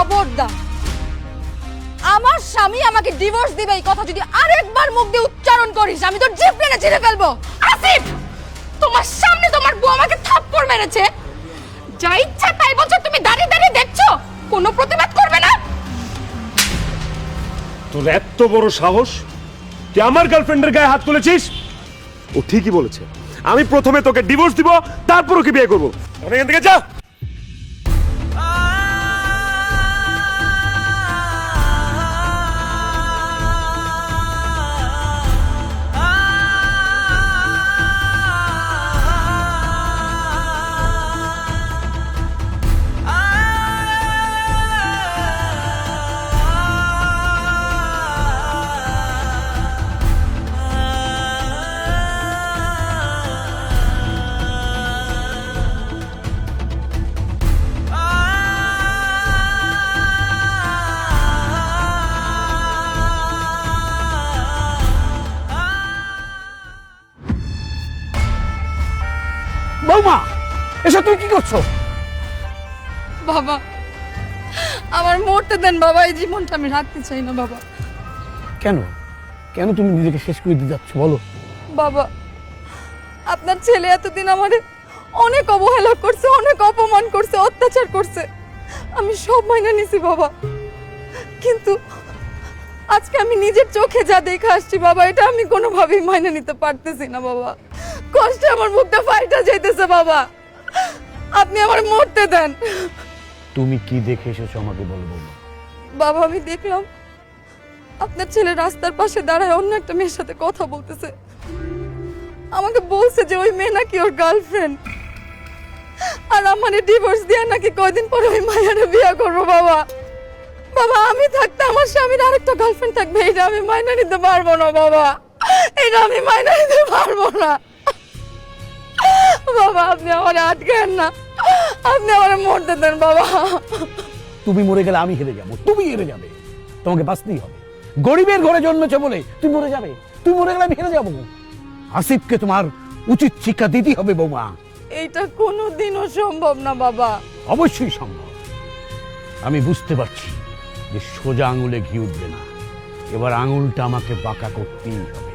খবরদার, আমার স্বামী আমাকে ডিভোর্স দিবে এই কথা যদি আরেকবার মুখ দিয়ে উচ্চারণ করিস আমি তোর জিভ টেনে ছিঁড়ে ফেলবো। আসিফ, তোমার সামনে তোমার বউ আমাকে থাপ্পড় মেরেছে, যা ইচ্ছা তাই বলছো, তুমি দাঁড়িয়ে দাঁড়িয়ে দেখছো, কোনো প্রতিবাদ করবে না? তোর এত বড় সাহস, তুই আমার গার্লফ্রেন্ডের গায়ে হাত তুলেছিস? ও ঠিকই বলেছে, আমি প্রথমে তোকে ডিভোর্স দিব, তারপর ওকে বিয়ে করবো। এখান থেকে যা। বৌমা, এসব তুমি কি করছো? বাবা, আমার মরতে দেন বাবা, এই জীবনটা আমি রাখতে চাই না বাবা। কেন কেন তুমি নিজেকে শেষ করে দিতে যাচ্ছ বলো? বাবা, আপনার ছেলে এতদিন আমারে অনেক অবহেলা করছে, অনেক অপমান করছে, অত্যাচার করছে, আমি সব মাইনে নিছি বাবা, কিন্তু আজকে আমি নিজের চোখে যা দেখে আসছি বাবা, এটা আমি কোনোভাবেই মাইনে নিতে পারতেছি না বাবা। কষ্টে আমার মুখটা ফাইটা যাইতেছে বাবা, আপনি আমার মরতে দেন। তুমি কি দেখে এসেছো আমাকে বলো বৌমা। বাবা, আমি দেখলাম আপনার ছেলে রাস্তার পাশে দাঁড়ায় অন্য একটা মেয়ের সাথে কথা বলতেছে, আমাকে বলছে যে ওই মেয়ে নাকি ওর গার্লফ্রেন্ড, আর আমারে ডিভোর্স দিয়ে নাকি কয়দিন পরে ওই মায়েরা বিয়ে করবো বাবা। বাবা, আমি থাকতে আমার স্বামীর আরেকটা গার্লফ্রেন্ড থাকবে, এটা আমি মাইনা নিতে পারবো না বাবা, এটা আমি মাইনা নিতে পারবো না বাবা। আপনি আমার আটকেন না, আপনি আমার মরতে দেন বাবা। তুমি মরে গেলে আমি হেরে যাব, তুমি হেরে যাবে, তোমাকে বাঁচতেই হবে। গরিবের ঘরে জন্মেছো বলে তুমি মরে যাবে, তুমি মরে গেলে আমি হেরে যাবো। আসিফকে তোমার উচিত শিক্ষা দিতেই হবে বৌমা। এইটা কোনোদিনও সম্ভব না বাবা। অবশ্যই সম্ভব। আমি বুঝতে পারছি যে সোজা আঙুলে ঘি উঠবে না, এবার আঙুলটা আমাকে বাঁকা করতেই হবে।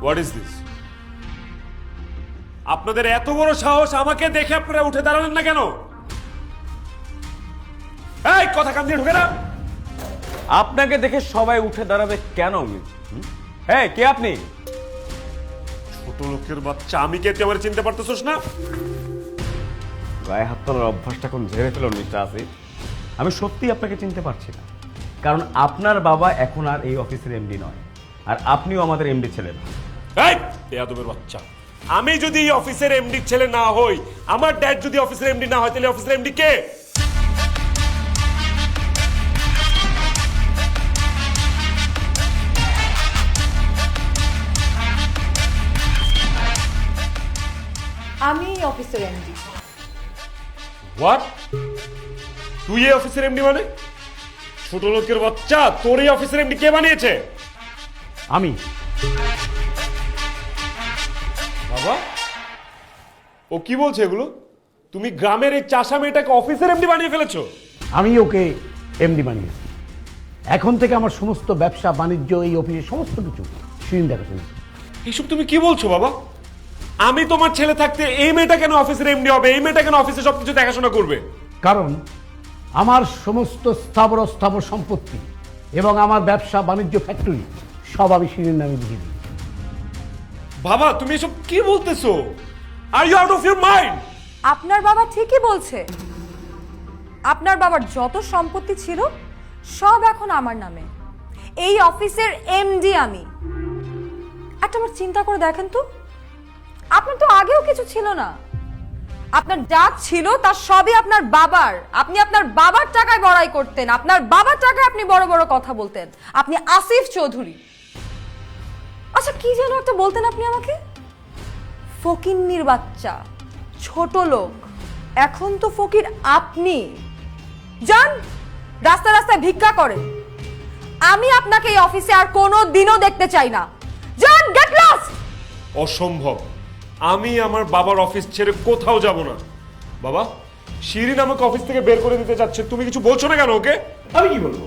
What is this? আপনাদের এত বড় সাহস, আমাকে দেখে আপনারা উঠে দাঁড়ালেন না কেন? এই কথা কান দিয়ে ঢুকে না। আপনাকে দেখে সবাই উঠে দাঁড়াবে কেন? হ্যাঁ, কে আপনি? ছোট লোকের বাচ্চা, আমি কে তুই আমার চিনতে পারতেছস না? গায়ে হাত তোলার অভ্যাসটা কোন ঝেড়ে ফেলুন মিস্টার আসিফ। আমি সত্যি আপনাকে চিনতে পারছি না, কারণ আপনার বাবা এখন আর এই অফিসের এমডি নয়, আর আপনিও আমাদের এমডি ছিলেন। এই বেয়াদবের বাচ্চা, আমি যদি এই অফিসের এমডি ছেলে না হই, আমার ড্যাড যদি অফিসের এমডি না হয়, তাহলে অফিসের এমডি কে? আমি অফিসের এমডি। হোয়াট? তুই এই অফিসের এমডি মানে? ছোট লোকের বাচ্চা, তোর এই অফিসের এমডি কে বানিয়েছে? আমি। বাবা, ও কি বলছে এগুলো? তুমি গ্রামের এই চাষা মেয়েটাকে অফিসের এমডি বানিয়ে ফেলেছো? আমি ওকে এমডি বানিয়েছি। এখন থেকে আমার সমস্ত ব্যবসা বাণিজ্য এই অফিসের সমস্ত কিছু শিরিন দেখাশোনা। এইসব তুমি কি বলছো বাবা? আমি তোমার ছেলে থাকতে এই মেয়েটা কেন অফিসের এমডি হবে? এই মেয়েটা কেন অফিসে সবকিছু দেখাশোনা করবে? কারণ আমার সমস্ত স্থাবর অস্থাবর সম্পত্তি এবং আমার ব্যবসা বাণিজ্য ফ্যাক্টরি সব আমি শিরিন নামে লিখে দিই। বাবা, তুমি এসব কি বলতেছো? Are you out of your mind? আপনার বাবা ঠিকই বলছে, আপনার বাবার যত সম্পত্তি ছিল সব এখন আমার নামে। এই অফিসের এমডি আমি। একটাবার চিন্তা করে দেখেন তো, আপনার তো আগেও কিছু ছিল না, আপনার যা ছিল তার সবই আপনার বাবার। আপনি আপনার বাবার টাকায় বড়াই করতেন, আপনার বাবার টাকায় আপনি বড় বড় কথা বলতেন। আপনি আসিফ চৌধুরী। আচ্ছা, কি যেন একটা বলতেন আপনি আমাকে, ফকিন্নির বাচ্চা, ছোট লোক। এখন তো ফকির আপনি। যান রাস্তায় রাস্তায় ভিক্ষা করেন। আমি আপনাকে এই অফিসে আর কোনো দিনও দেখতে চাই না। যান, গেট লস্ট। অসম্ভব। আমি আমার বাবার অফিস ছেড়ে কোথাও যাব না। বাবা, শিরিন আমাকে অফিস থেকে বের করে দিতে চাচ্ছে, তুমি কিছু বলছো না কেন ওকে? আমি কি বলবো?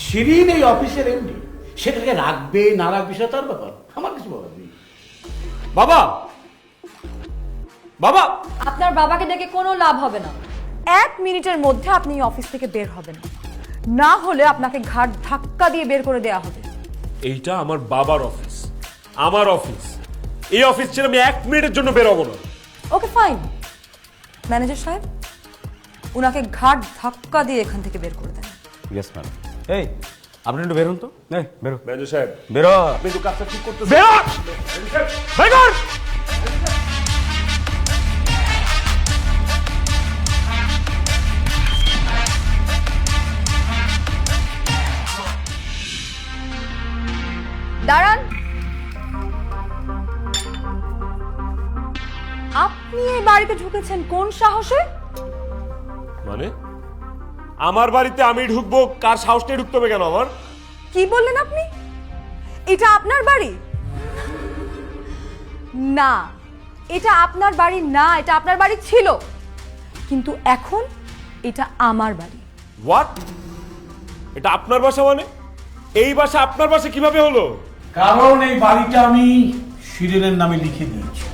শিরিন এই অফিসের এমডি, সেটাকে রাখবে না রাখবে সেটা তার ব্যাপার, আমার কিছু বলার নেই। বাবা, বাবা, আপনার বাবাকে ডেকে কোনো লাভ হবে না। 1 মিনিটের মধ্যে আপনি এই অফিস থেকে বের হবেন, না হলে আপনাকে ঘাট ধাক্কা দিয়ে বের করে দেওয়া হবে। এইটা আমার বাবার অফিস, আমার অফিস। এই অফিস ছেড়ে আমি 1 মিনিটের জন্য বের হবো না। ওকে ফাইন, ম্যানেজার সাহেব উনাকে ঘাট ধাক্কা দিয়ে এখান থেকে বের করে দেন। Yes madam. এই আপনি একটু বেরোন তো। এই বেরো ম্যানেজার সাহেব, বেরো। আপনি তো কাজটা ঠিক করতেছেন। বেরো! বের কর! দাঁড়ান, আপনি এই বাড়িতে ঢুকেছেন কোন সাহসে? মানে আমার বাড়িতে আমি ঢুকবো, কার সাহস নিয়ে ঢুকতে হবে কেন আমার? কি বললেন আপনি? এটা আপনার বাড়ি না, এটা আপনার বাড়ি না, এটা আপনার বাড়ি ছিল, কিন্তু এখন এটা আমার বাড়ি। হোয়াট? এটা আপনার বাসা মানে? এই বাসা আপনার বাসা কিভাবে হলো? কারণ এই বাড়িটা আমি শিরিনের নামে লিখে দিয়েছি।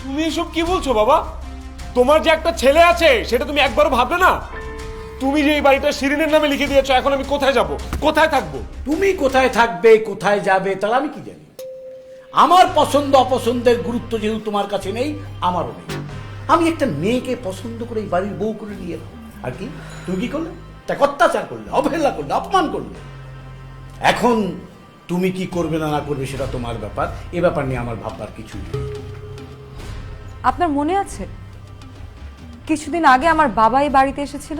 তুমি এসব কি বলছো বাবা? তোমার যে একটা ছেলে আছে সেটা তুমি একবারও ভাবলে না? তুমি যে এই বাড়িটা শিরিনের নামে লিখে দিয়েছো, এখন আমি কোথায় যাব, কোথায় থাকবো? তুমি কোথায় থাকবে, কোথায় যাবে, তাহলে আমি কি জানি? আমার পছন্দ অপছন্দের গুরুত্ব যেহেতু তোমার কাছে নেই, আমারও নেই। আমি একটা মেয়েকে পছন্দ করে এই বাড়ির বউ করে নিয়ে এলাম, আর কি তুমি কি করলে? তাকে অত্যাচার করলে, অবহেলা করলে, অপমান করলে। এখন তুমি কি করবে না না করবে সেটা তোমার ব্যাপার, এ ব্যাপার নিয়ে আমার ভাববার কিছুই নেই। আপনার মনে আছে কিছুদিন আগে আমার বাবা এই বাড়িতে এসেছিল,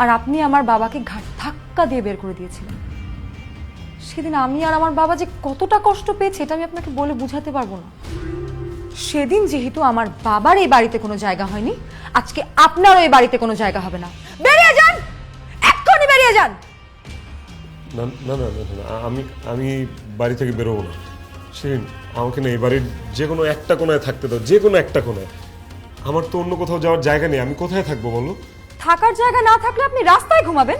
আর আপনি আমার বাবাকে ঘাট ধাক্কা দিয়ে বের করে দিয়েছিলেন। সেদিন আমি আর আমার বাবা যে কতটা কষ্ট পেয়েছে এটা আমি আপনাকে বলে বুঝাতে পারবো না। সেদিন যেহেতু আমার বাবার এই বাড়িতে কোনো জায়গা হয়নি, আজকে আপনারও এই বাড়িতে কোনো জায়গা হবে না। বেরিয়ে যান, এক্ষুনি বেরিয়ে যান। না না না না না, আমি বাড়ি থেকে বেরোবো না। শিরিন, আমাকে না এই বাড়ির যে কোনো একটা কোনায় থাকতে দাও, যে কোনো একটা কোনায়। আমার তো অন্য কোথাও যাওয়ার জায়গা নেই, আমি কোথায় থাকবো বলো? থাকার জায়গা না থাকলে আপনি রাস্তায় ঘুমাবেন,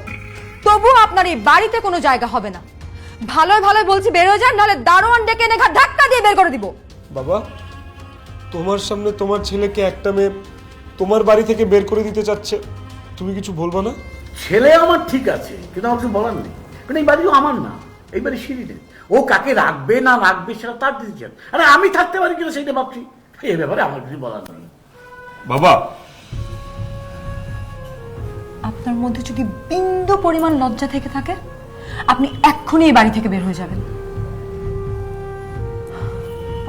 তবুও আপনার এই বাড়িতে কোনো জায়গা হবে না। ভালোই ভালোই বলছি বেরিয়ে যান, নাহলে দারোয়ান ডেকে এনে ঘাট ধাক্কা দিয়ে বের করে দিব। বাবা, তোমার সামনে তোমার ছেলেকে একটা মেয়ে তোমার বাড়ি থেকে বের করে দিতে চাচ্ছে, তুমি কিছু বলবো না? ছেলে আমার ঠিক আছে, কিন্তু আমার কিছু বলার নেই, কারণ এই বাড়িও আমার না, এই বাড়ি শিরিনের। ও কাকে রাখবে না রাখবে সেটা তার ডিসিশন। আরে আমি থাকতে পারি কিনা সেইটা ভাবছি, এই ব্যাপারে আমার কিছু বলার নেই। বাবা, আপনার মধ্যে যদি বিন্দু পরিমাণ লজ্জা থেকে থাকে, আপনি এক্ষুনি এই বাড়ি থেকে বের হয়ে যাবেন।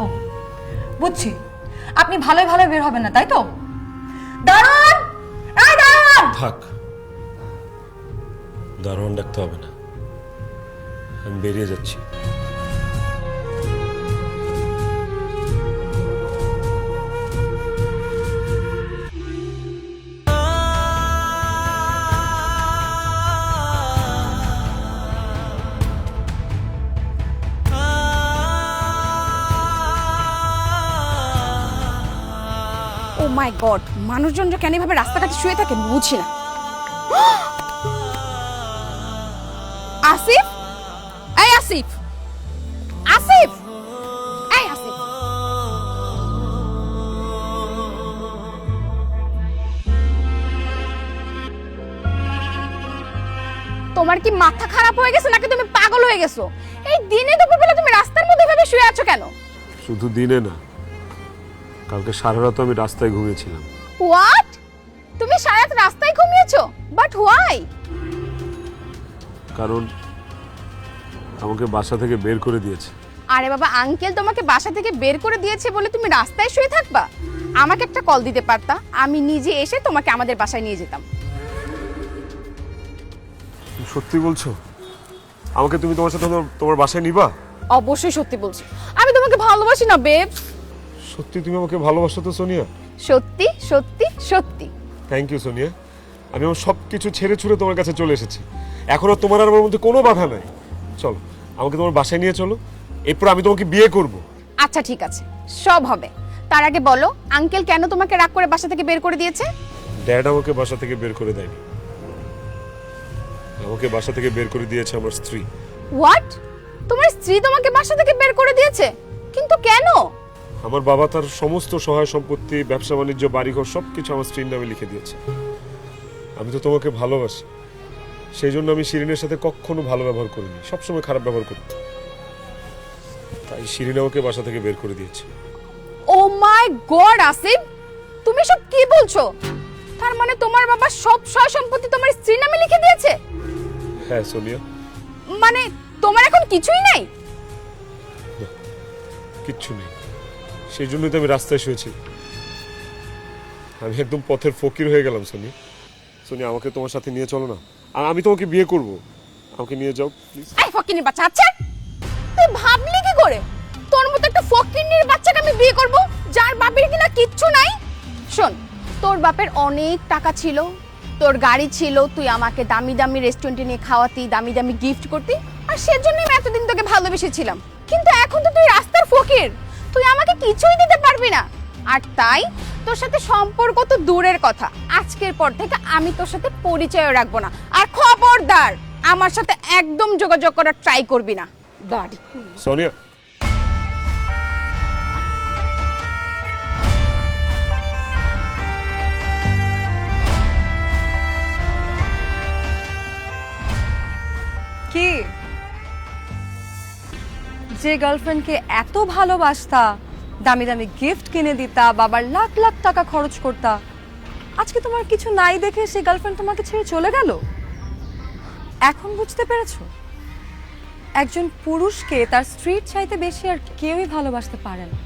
ও বুঝছি, আপনি ভালোই ভালোই বের হবেন না, তাই তো? দারোয়ান, এই দারোয়ান! থাক, দারোয়ান ডাকতে হবে না, আমি বেরিয়ে যাচ্ছি। ও মাই গড, মানুষজন যে কেন এভাবে রাস্তাঘাটে শুয়ে থাকে বুঝছি না। আসিফ, এই আসিফ, আসিফ, এই আসিফ। তোমার কি মাথা খারাপ হয়ে গেছে নাকি তুমি পাগল হয়ে গেছো? এই দিনে দুপুরবেলা তুমি রাস্তার মধ্যে এভাবে শুয়ে আছো কেন? শুধু দিনে না, কালকে সারা রাত আমি রাস্তায় ঘুমিয়েছিলাম। হোয়াট? তুমি সারা রাত রাস্তায় ঘুমিয়েছো? But why? কারণ আমাকে বাসা থেকে বের করে দিয়েছে। আরে বাবা, আঙ্কেল তোমাকে বাসা থেকে বের করে দিয়েছে বলে তুমি রাস্তায় শুয়ে থাকবা? আমাকে একটা কল দিতে পারতা, আমি নিজে এসে তোমাকে আমাদের বাসায় নিয়ে যেতাম। সত্যি বলছো? আমাকে তুমি তোমার সাথে তোমার বাসায় নিবা? অবশ্যই সত্যি বলছি, আমি তোমাকে ভালোবাসি না বেব। সত্যি তুমি আমাকে ভালোবাসো তো সোনিয়া? সত্যি সত্যি সত্যি। থ্যাংক ইউ সোনিয়া, আমি আমার সব কিছু ছেড়ে ছুড়ে তোমার কাছে চলে এসেছি। এখন আর তোমার আর আমার মধ্যে কোনো বাধা নাই। চলো, আমাকে তোমার বাসায় নিয়ে চলো, এরপর আমি তোমাকে বিয়ে করব। আচ্ছা ঠিক আছে, সব হবে। তার আগে বলো, আঙ্কেল কেন তোমাকে রাগ করে বাসা থেকে বের করে দিয়েছে? ড্যাড আমাকে বাসা থেকে বের করে দেয়নি, আমাকে বাসা থেকে বের করে দিয়েছে আমার স্ত্রী। হোয়াট? তোমার স্ত্রী তোমাকে বাসা থেকে বের করে দিয়েছে? কিন্তু কেন? আমার বাবা তার সমস্ত সহায় সম্পত্তি, ব্যবসা বাণিজ্য, বাড়িঘর সবকিছু আমার স্ত্রীর নামে লিখে দিয়েছে। আমি তো তোমাকে ভালোবাসি, সেই জন্য আমি শিরিনের সাথে কখনো ভালো ব্যবহার করিনি, সবসময় খারাপ ব্যবহার করি। তাই শিরিন আমাকে বাসা থেকে বের করে দিয়েছে। ও মাই গড আসিফ, তুমি সব কি বলছো? তার মানে তোমার বাবা সব সয় সম্পত্তি তোমার স্ত্রীর নামে লিখে দিয়েছে? হ্যাঁ সোনিয়া, মানে তোমার এখন কিছুই নাই? কিচ্ছু নেই, সেই জন্যই তো আমি রাস্তায় শুয়েছি। আমি একদম পথের ফকির হয়ে গেলাম। সোনিয়া, সোনিয়া আমাকে তোমার সাথে নিয়ে চলো না, আর আমি তোমাকে বিয়ে করব, আমাকে নিয়ে যাও প্লিজ। এই ফকিনির বাচ্চা, আচ্ছা তুই ভাবলি কি করে তোর মতো একটা ফকিনির বাচ্চাকে আমি বিয়ে করব, যার বাপের কিনা কিচ্ছু নাই? শোন, তোর বাপের অনেক টাকা ছিল, তোর গাড়ি ছিল, তুই আমাকে দামি দামি রেস্টুরেন্টে নিয়ে খাওয়াতি, দামি দামি গিফট করতি, আর সেজন্যই আমি এতদিন তোকে ভালোবেসেছিলাম। কিন্তু এখন তো তুই রাস্তার ফকির, তুই আমাকে কিছুই দিতে পারবি না। আর তাই তোর সাথে সম্পর্ক তো দূরের কথা, আজকের পর থেকে আমি তোর সাথে পরিচয় রাখবো না। আর খবরদার, আমার সাথে একদম যোগাযোগ করার ট্রাই করবি না। বাড়ি সোনিয়া, কি যে গার্লফ্রেন্ডকে এত ভালোবাসতা, দামি দামি গিফট কিনে দিতা, বাবার লাখ লাখ টাকা খরচ করতা, আজকে তোমার কিছু নাই দেখে সেই গার্লফ্রেন্ড তোমাকে ছেড়ে চলে গেল? এখন বুঝতে পেরেছো, একজন পুরুষকে তার স্ত্রীর চাইতে বেশি আর কেউই ভালোবাসতে পারে না।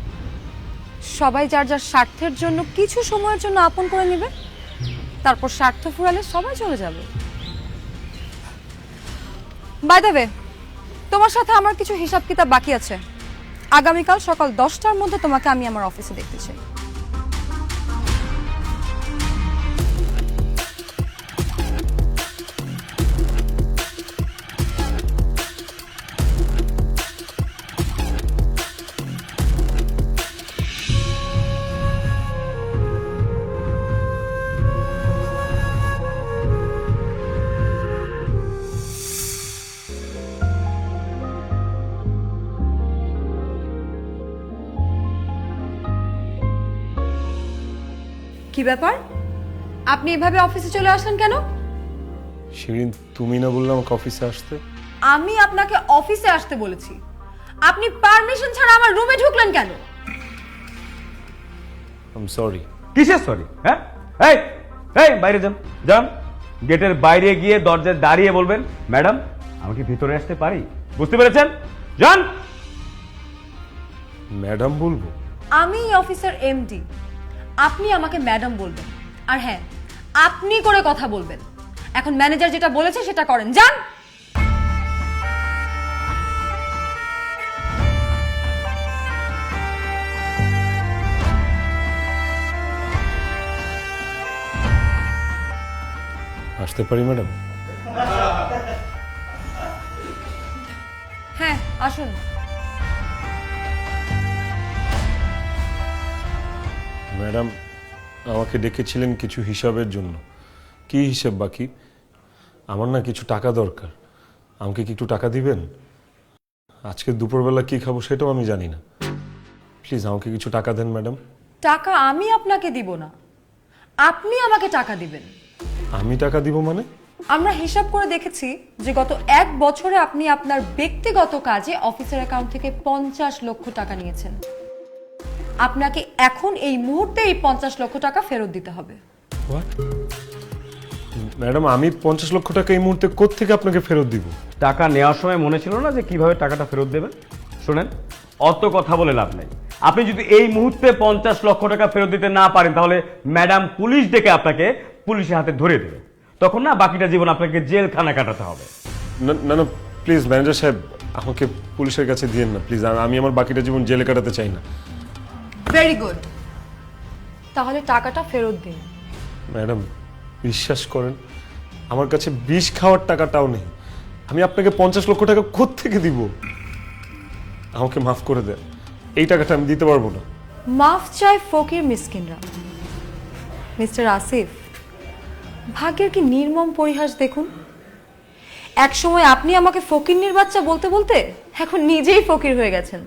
সবাই যার যার স্বার্থের জন্য কিছু সময়ের জন্য আপন করে নেবে, তারপর স্বার্থ ফুরালে সবাই চলে যাবে। বাই দ্য ওয়ে, তোমার সাথে আমার কিছু হিসাব কিতাব বাকি আছে। আগামীকাল সকাল 10টার মধ্যে তোমাকে আমি আমার অফিসে দেখতে চাই। কি ব্যাপার, আপনি এভাবে অফিসে চলে আসলেন কেন? শিরিন তুমি না বললে আমাকে অফিসে আসতে? আমি আপনাকে অফিসে আসতে বলেছি, আপনি পারমিশন ছাড়া আমার রুমে ঢুকলেন কেন? I am sorry. কিসের সরি? হ্যাঁ, এই এই বাইরে যান, যান গেটের বাইরে গিয়ে দরজায় দাঁড়িয়ে বলবেন, ম্যাডাম আমি কি ভিতরে আসতে পারি? বুঝতে পেরেছেন? যান। ম্যাডাম বলবো? আমি এই অফিসের এমডি, আপনি আমাকে ম্যাডাম বলবেন। আর হ্যাঁ, আপনি করে কথা বলবেন। এখন ম্যানেজার যেটা বলেছে সেটা করেন, যান। আসতে পারি ম্যাডাম? হ্যাঁ আসুন। ম্যাডাম আমাকে ডেকেছিলেন কিছু হিসাবের জন্য। কি হিসাব বাকি? আমার না কিছু টাকা দরকার, আমাকে কি একটু টাকা দিবেন? আজকে দুপুরবেলা কি খাবো সেটাও আমি জানি না, প্লিজ আমাকে কিছু টাকা দেন ম্যাডাম। টাকা আমি আপনাকে দিব না, আপনি আমাকে টাকা দিবেন। আমি টাকা দিব মানে? আমরা হিসাব করে দেখেছি যে গত 1 বছরে আপনি আপনার ব্যক্তিগত কাজে অফিসের অ্যাকাউন্ট থেকে 50 লক্ষ টাকা নিয়েছেন। আপনাকে এখন এই মুহূর্তে এই 50 লক্ষ টাকা ফেরত দিতে হবে। ম্যাডাম আমি 50 লক্ষ টাকা এই মুহূর্তে কোত্থেকে আপনাকে ফেরত দিব? টাকা নেওয়ার সময় মনে ছিল না যে কিভাবে টাকাটা ফেরত দেবেন? শুনেন, অত কথা বলে লাভ নেই। আপনি যদি এই মুহূর্তে 50 লক্ষ টাকা ফেরত দিতে না পারেন, তাহলে ম্যাডাম পুলিশ ডেকে আপনাকে পুলিশের হাতে ধরে দেবে। তখন না বাকিটা জীবন আপনাকে জেলখানা কাটাতে হবে। না না না, প্লিজ ম্যানেজার সাহেব আমাকে পুলিশের কাছে দিয়েন না প্লিজ, আমি আমার বাকিটা জীবন জেলে কাটাতে চাই না। ভেরি গুড, তাহলে টাকাটা ফেরত দিন। ম্যাডাম বিশ্বাস করেন, আমার কাছে বিষ খাওয়ার টাকাটাও নেই, আমি আপনাকে 50 লক্ষ টাকা কোত্থেকে দিব? আমাকে মাফ করে দেন, এই টাকাটা আমি দিতে পারবো না। মাফ চায় ফকির মিসকিনরা। মিস্টার আসিফ, ভাগ্যের কি নির্মম পরিহাস দেখুন। এক সময় আপনি আমাকে ফকিন্নির বাচ্চা বলতে বলতে এখন নিজেই ফকির হয়ে গেছেন,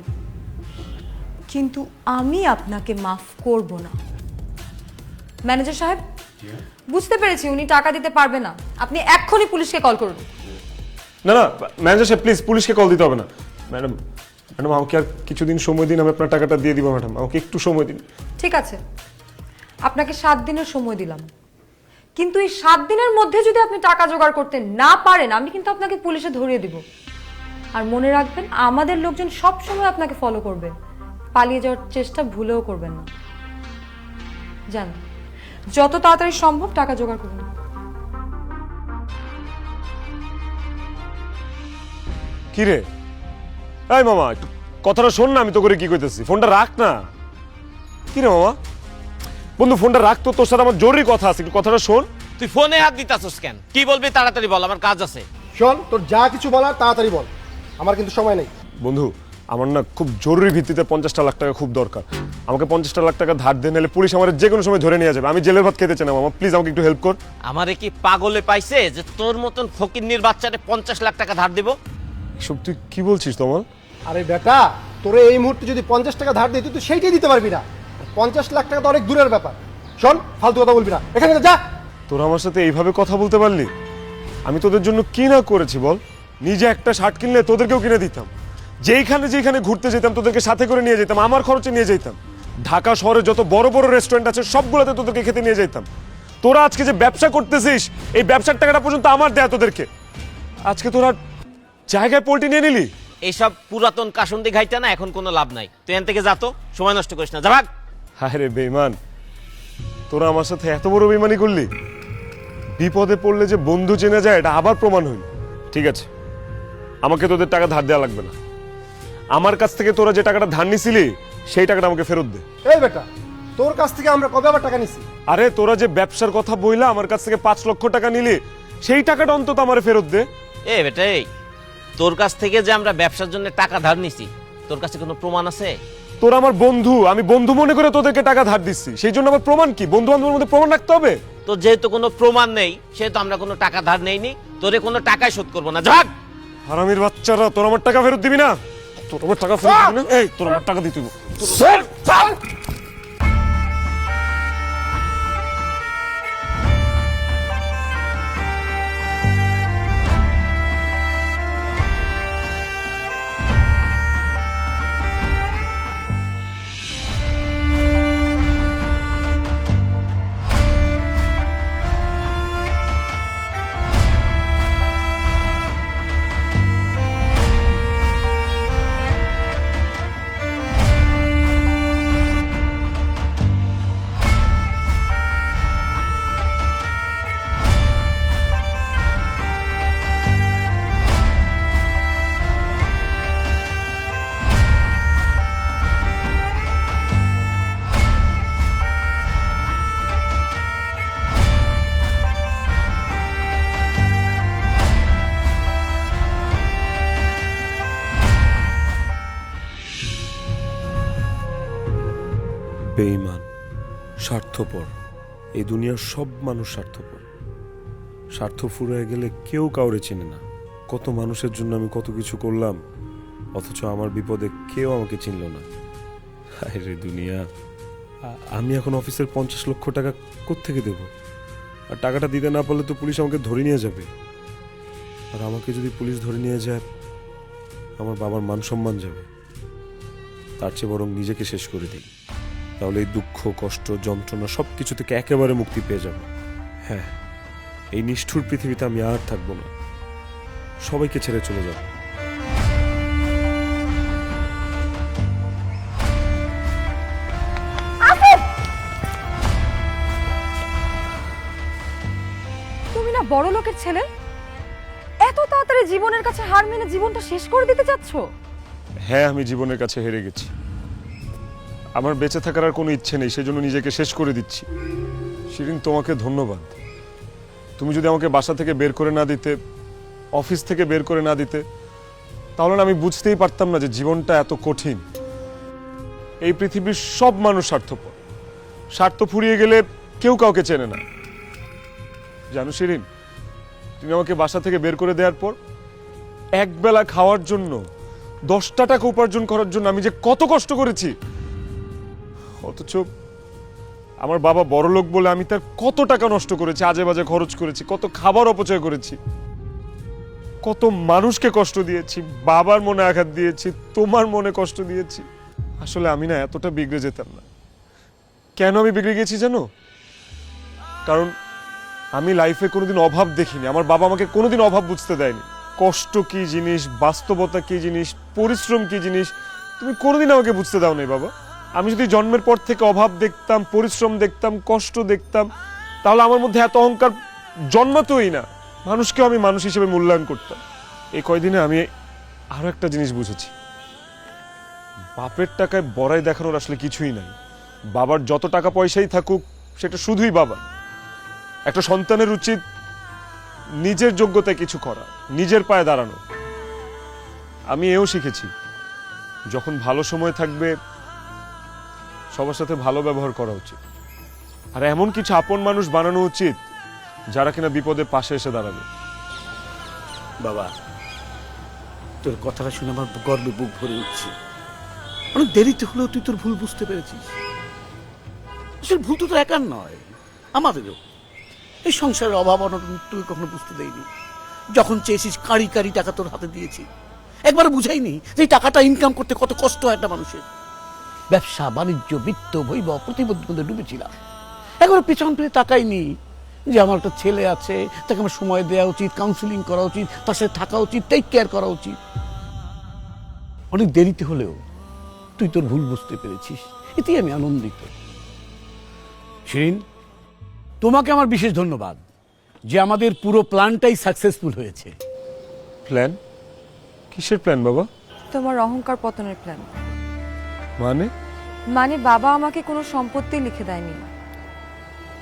কিন্তু আমি আপনাকে মাফ করব না। ম্যানেজার সাহেব, বুঝতে পেরেছি উনি টাকা দিতে পারবে না, আপনি এক্ষুনি পুলিশকে কল করুন। না না ম্যানেজার সাহেব প্লিজ, পুলিশকে কল দিতে হবে না। ম্যাডাম ম্যাডাম আমাকে আর কিছুদিন সময় দিন, আমি আপনার টাকাটা দিয়ে দিব ম্যাডাম, আমাকে একটু সময় দিন। ঠিক আছে, আপনাকে 7 দিনের সময় দিলাম, কিন্তু এই 7 দিনের মধ্যে যদি আপনি টাকা জোগাড় করতে না পারেন আমি কিন্তু আপনাকে পুলিশে ধরিয়ে দিব। আর মনে রাখবেন, আমাদের লোকজন সব সময় আপনাকে ফলো করবে, পালিয়ে যাওয়ার চেষ্টা ভুলেও করবেন না। যান, যত তাড়াতাড়ি সম্ভব টাকা জোগাড় করুন। কি রে এই মামা, একটু কথাটা শোন না, আমি তো করে কি কইতেছি, ফোনটা রাখ না। কি রে মামা, বন্ধু ফোনটা রাখ তো, তোর সাথে আমার জরুরি কথা আছে, একটু কথাটা শোন। তুই ফোনে হাত দিতাছস কেন? কি বলবি তাড়াতাড়ি বল, আমার কাজ আছে। শোন, তোর যা কিছু বলার তাড়াতাড়ি বল, আমার কিন্তু সময় নেই। বন্ধু আমার না খুব জরুরি ভিত্তিতে 50টা লাখ টাকা খুব দরকার, আমাকে 50টা লাখ টাকা ধার দিয়ে নিলে পুলিশ আমার যে কোনো সময় ধরে নিয়ে যাবে, আমি জেলের ভাত খেতে চাই না মামা, প্লিজ আমাকে একটু হেল্প কর। আমারে কি পাগলে পাইছে যে তোর মতন ফকিন্নির বাচ্চারে 50 লাখ টাকা ধার দিব? সব তুই কি বলছিস তোমার? আরে বেটা, তোরে এই মুহূর্তে যদি 50 টাকা ধার দিই তুই তো সেইটাই দিতে পারবি না। 50 লাখ টাকা তো অনেক দূরের ব্যাপার। শোন, ফালতু কথা বলবি না, এখানে যা। তোরা আমার সাথে এইভাবে কথা বলতে পারলি? আমি তোদের জন্য কি না করেছি বল? নিজে একটা শার্ট কিনলে তোদেরকেও কিনে দিতাম, যেইখানে যেখানে ঘুরতে যেতাম তোদেরকে সাথে করে নিয়ে যেতাম, আমার খরচে নিয়ে যেতাম, ঢাকা শহরে যত বড় বড় রেস্টুরেন্ট আছে সবগুলোতে তোদেরকে খেতে নিয়ে যেতাম। তোরা আজকে যে ব্যবসা করতেছিস, এই ব্যবসার টাকাটা পর্যন্ত আমার দেয়া তোদেরকে, আজকে তোরা জায়গায় পোল্ট্রি নিয়ে নিলি। এইসব পুরাতন কাসুন্দি ঘাইটা না এখন কোনো লাভ নাই, তুই এখান থেকে যা তো, সময় নষ্ট করিস না, যা ভাগ। হায় রে বেঈমান, তোরা আমার সাথে এত বড় বেঈমানি করলি? বিপদে পড়লে যে বন্ধু চেনা যায় এটা আবার প্রমাণ হইল। ঠিক আছে, আমাকে তোদের টাকা ধার দেওয়া লাগবে না, আমার কাছ থেকে তোরা যে টাকাটা ধার নিছিলি সেই টাকাটা আমাকে ফেরত দে। এই বেটা, তোর কাছ থেকে আমরা কবে আবার টাকা নিছি? আরে তোরা যে ব্যবসার কথা বইলা আমার কাছ থেকে 5 লক্ষ টাকা নিলি, সেই টাকাটা অন্তত আমারে ফেরত দে। এ বেটা, এই তোর কাছ থেকে যে আমরা ব্যবসার জন্য টাকা ধার নিছি, তোর কাছে কোনো প্রমাণ আছে? তোরা আমার বন্ধু, আমি বন্ধু মনে করে তোদেরকে টাকা ধার দিচ্ছি, সেই জন্য আমার প্রমাণ কি? বন্ধু বান্ধবের মধ্যে প্রমাণ রাখতে হবে। তোর যেহেতু কোনো প্রমাণ নেই সেহেতু আমরা কোনো টাকা ধার নেইনি, তোরে কোনো টাকাই শোধ করবো না, যা ভাগ। হারামির বাচ্চারা, তোর আমার টাকা ফেরত দিবি না? তোর আমার টাকা ফেরত দিবি না? এই তোর আমার টাকা দিতে হবে। বেঈমান, স্বার্থপর, এই দুনিয়ার সব মানুষ স্বার্থপর। স্বার্থ ফুরিয়ে গেলে কেউ কাউরে চেনে না। কত মানুষের জন্য আমি কত কিছু করলাম, অথচ আমার বিপদে কেউ আমাকে চিনল না। হায় রে দুনিয়া, আমি এখন অফিসের 50 লক্ষ টাকা কোত্থেকে দেব? আর টাকাটা দিতে না পারলে তো পুলিশ আমাকে ধরে নিয়ে যাবে, আর আমাকে যদি পুলিশ ধরে নিয়ে যায় আমার বাবার মান সম্মান যাবে। তার চেয়ে বরং নিজেকে শেষ করে দিই, তাহলে এই দুঃখ, কষ্ট, যন্ত্রণা সব কিছু থেকে একেবারে মুক্তি পেয়ে যাব। হ্যাঁ, এই নিষ্ঠুর পৃথিবীতে আমি আর থাকবো না, সবাইকে ছেড়ে চলে যাব। তুমি না বড় লোকের ছেলে, এত তাড়াতাড়ি জীবনের কাছে হার মেনে জীবনটা শেষ করে দিতে চাচ্ছ? হ্যাঁ, আমি জীবনের কাছে হেরে গেছি, আমার বেঁচে থাকার আর কোনো ইচ্ছে নেই, সেজন্য নিজেকে শেষ করে দিচ্ছি। শিরিন, তোমাকে ধন্যবাদ। তুমি যদি আমাকে বাসা থেকে বের করে না দিতে, অফিস থেকে বের করে না দিতে, তাহলে না আমি বুঝতেই পারতাম না যে জীবনটা এত কঠিন। এই পৃথিবীর সব মানুষ স্বার্থপর। স্বার্থ ফুরিয়ে গেলে কেউ কাউকে চেনে না। জানো শিরিন, তুমি আমাকে বাসা থেকে বের করে দেওয়ার পর একবেলা খাওয়ার জন্য 10টা টাকা উপার্জন করার জন্য আমি যে কত কষ্ট করেছি, অথচ আমার বাবা বড়লোক বলে আমি তার কত টাকা নষ্ট করেছি, আজে বাজে খরচ করেছি, কত খাবার অপচয় করেছি, কত মানুষকে কষ্ট দিয়েছি, বাবার মনে আঘাত দিয়েছি, তোমার মনে কষ্ট দিয়েছি। আসলে আমি না এতটা বিগড়ে যেতাম না। কেন আমি বিগড়ে গেছি জানো? কারণ আমি লাইফে কোনোদিন অভাব দেখিনি। আমার বাবা আমাকে কোনোদিন অভাব বুঝতে দেয়নি। কষ্ট কি জিনিস, বাস্তবতা কি জিনিস, পরিশ্রম কি জিনিস তুমি কোনোদিন আমাকে বুঝতে দাও নাই বাবা। আমি যদি জন্মের পর থেকে অভাব দেখতাম, পরিশ্রম দেখতাম, কষ্ট দেখতাম, তাহলে আমার মধ্যে এত অহংকার জন্মাতই না। মানুষকেও আমি মানুষ হিসেবে মূল্যায়ন করতাম। এই কয়দিনে আমি আরো একটা জিনিস বুঝেছি, বাপের টাকায় বড়াই দেখানোর আসলে কিছুই নাই। বাবার যত টাকা পয়সাই থাকুক, সেটা শুধুই বাবা। একটা সন্তানের উচিত নিজের যোগ্যতায় কিছু করা, নিজের পায়ে দাঁড়ানো। আমি এও শিখেছি, যখন ভালো সময় থাকবে সবার সাথে ভালো ব্যবহার করা উচিত, আর এমন কিছু আপন মানুষ বানানো উচিত যারা কিনা বিপদে পাশে এসে দাঁড়াবে। বাবা, তোর কথাটা শুনে আমার গর্বে বুক ভরে উঠছে। অনেক দেরিতে হলেও তুই তোর ভুল বুঝতে পেরেছিস। আসলে ভুল তো তোর একার নয়, আমাদেরও। এই সংসারের অভাব অনটন তুই কখনো বুঝতে দেয়নি। যখন চেয়েছিস কাঁড়ি কাঁড়ি টাকা তোর হাতে দিয়েছি, একবার বুঝাইনি যে এই টাকাটা ইনকাম করতে কত কষ্ট হয় একটা মানুষের। ব্যবসা বাণিজ্য বিত্ত বৈভব প্রতিবন্ধী মধ্যে ডুবেছিলাম। একবার পিছন ফিরে তাকাইনি যে আমার একটা ছেলে আছে, তাকে আমার সময় দেওয়া উচিত, কাউন্সিলিং করা উচিত, তার সাথে থাকা উচিত, টেক কেয়ার করা উচিত। অনেক দেরিতে হলেও তুই তোর ভুল বুঝতে পেরেছিস, এতেই আমি আনন্দিত। শিরিন, তোমাকে আমার বিশেষ ধন্যবাদ যে আমাদের পুরো প্ল্যানটাই সাকসেসফুল হয়েছে। প্ল্যান? কিসের প্ল্যান বাবা? তোমার অহংকার পতনের প্ল্যান। মানে বাবা আমাকে কোনো সম্পত্তি লিখে দেয়নি।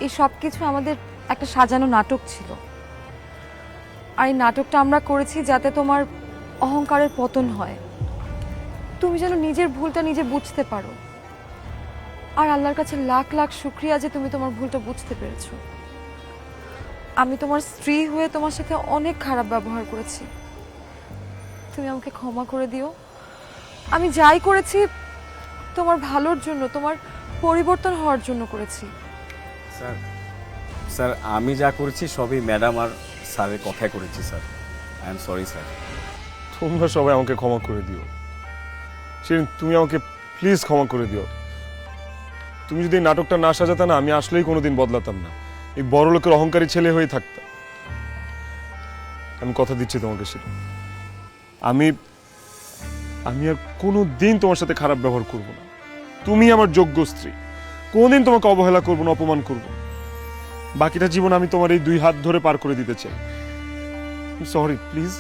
এই সব কিছু আমাদের একটা সাজানো নাটক ছিল, আর এই নাটকটা আমরা করেছি যাতে তোমার অহংকারের পতন হয়, তুমি যেন নিজের ভুলটা নিজে বুঝতে পারো। আর আল্লাহর কাছে লাখ লাখ শুকরিয়া যে তুমি তোমার ভুলটা বুঝতে পেরেছো। আমি তোমার স্ত্রী হয়ে তোমার সাথে অনেক খারাপ ব্যবহার করেছি, তুমি আমাকে ক্ষমা করে দিও। আমি যাই করেছি তোমার ভালোর জন্য, তোমার পরিবর্তন হওয়ার জন্য করেছি। স্যার আমি যা করেছি সবই ম্যাডাম আর স্যারের কথায় করেছি sir. I am sorry sir. তোমরা সবাই আমাকে ক্ষমা করে দিও। শিরিন, তুমি আমাকে প্লিজ ক্ষমা করে দিও। তুমি যদি এই নাটকটা না সাজাতে না, আমি আসলেই কোনোদিন বদলাতাম না, এই বড় লোকের অহংকারী ছেলে হয়ে থাকতাম। আমি কথা দিচ্ছি তোমাকে শিরিন, আমি আর কোনোদিন তোমার সাথে খারাপ ব্যবহার করব না। তুমি আমার যোগ্য স্ত্রী, কোনোদিন তোমাকে অবহেলা করব না, অপমান করব না। বাকিটা জীবন আমি তোমার এই 2 হাত ধরে পার করে দিতে চাই। Sorry please.